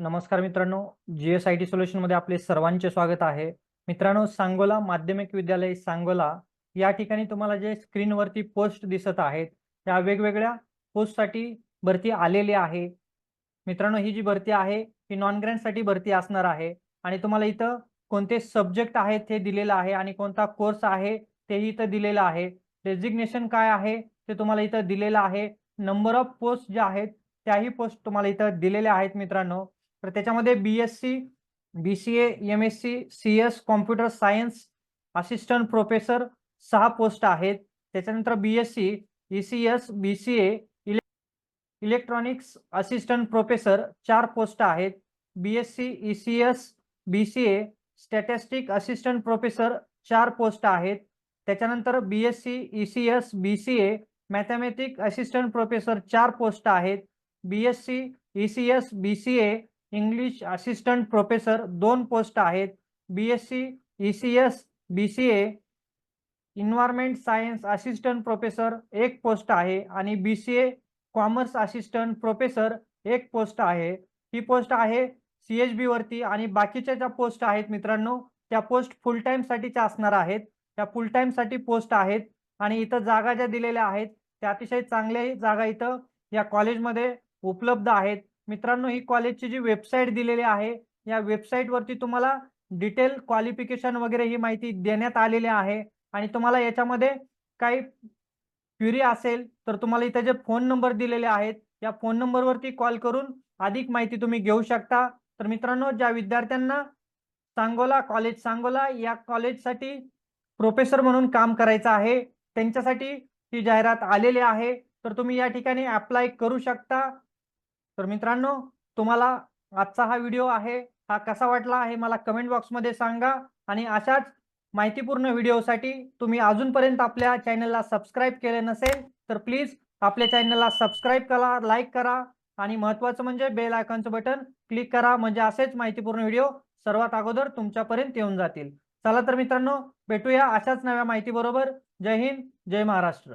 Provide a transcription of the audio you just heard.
नमस्कार मित्रांनो, GSIT सोल्युशनमध्ये आपले सर्वांचे स्वागत आहे. मित्रांनो, सांगोला माध्यमिक विद्यालय सांगोला या ठिकाणी तुम्हाला जे स्क्रीनवरती पोस्ट दिसत आहेत, त्या वेगवेगळ्या पोस्टसाठी भरती आलेली आहे. मित्रांनो, ही जी भरती आहे, ही नॉन ग्रँटसाठी भरती असणार आहे आणि तुम्हाला इथं कोणते सब्जेक्ट आहेत हे दिलेलं आहे आणि कोणता कोर्स आहे तेही इथं दिलेलं आहे. डेझिग्नेशन काय आहे ते तुम्हाला इथं दिलेलं आहे. नंबर ऑफ पोस्ट ज्या आहेत त्याही पोस्ट तुम्हाला इथं दिलेल्या आहेत मित्रांनो. तर त्याच्यामध्ये BSc, BCA, MSc, CS computer science assistant professor 6 post आहेत. त्याच्यानंतर BSc, ECS, BCA electronics assistant professor 4 post आहेत. BSc, ECS, BCA statistic assistant professor 4 post आहेत. त्याच्यानंतर BSc, ECS, BCA mathematics assistant professor 4 post आहेत. BSc, ECS, BCA English assistant professor 2 post आहेत. BSc, ECS, BCA environment science assistant professor 1 post आहे आणि BCA commerce assistant professor 1 post आहे. ही post आहे CHB वरती आणि बाकीच्या ज्या पोस्ट आहेत मित्रांनो, त्या पोस्ट फुल टाईम साठीच्या असणार आहेत. त्या फुल टाईम साठी पोस्ट आहेत आणि इथं जागा ज्या दिलेल्या आहेत, त्या अतिशय चांगल्या जागा इथं या कॉलेजमध्ये उपलब्ध आहेत. मित्रांनो, ही कॉलेजची जी वेबसाईट दिलेली आहे, या वेबसाईटवरती तुम्हाला डिटेल क्वालिफिकेशन वगैरे ही माहिती देण्यात आलेली आहे आणि तुम्हाला याच्यामध्ये काही क्वेरी असेल तर तुम्हाला इथे जे फोन नंबर दिलेले आहेत, या फोन नंबरवरती कॉल करून अधिक माहिती तुम्ही घेऊ शकता. तर मित्रांनो, ज्या विद्यार्थ्यांना सांगोला या कॉलेजसाठी प्रोफेसर म्हणून काम करायचं आहे, त्यांच्यासाठी ही जाहिरात आलेली आहे. तर तुम्ही या ठिकाणी अप्लाय करू शकता. तर मित्रांनो, तुम्हाला आजचा हा व्हिडिओ आहे, हा कसा वाटला हे मला कमेंट बॉक्समध्ये सांगा आणि अशाच माहितीपूर्ण व्हिडिओसाठी तुम्ही अजूनपर्यंत आपल्या चॅनलला सबस्क्राईब केले नसेल, तर प्लीज आपल्या चॅनलला सबस्क्राईब करा, लाईक करा आणि महत्त्वाचं म्हणजे बेल आयकॉनचं बटन क्लिक करा, म्हणजे असेच माहितीपूर्ण व्हिडिओ सर्वात अगोदर तुमच्यापर्यंत येऊन जातील. चला तर मित्रांनो, भेटूया अशाच नव्या माहितीबरोबर. जय हिंद, जय महाराष्ट्र.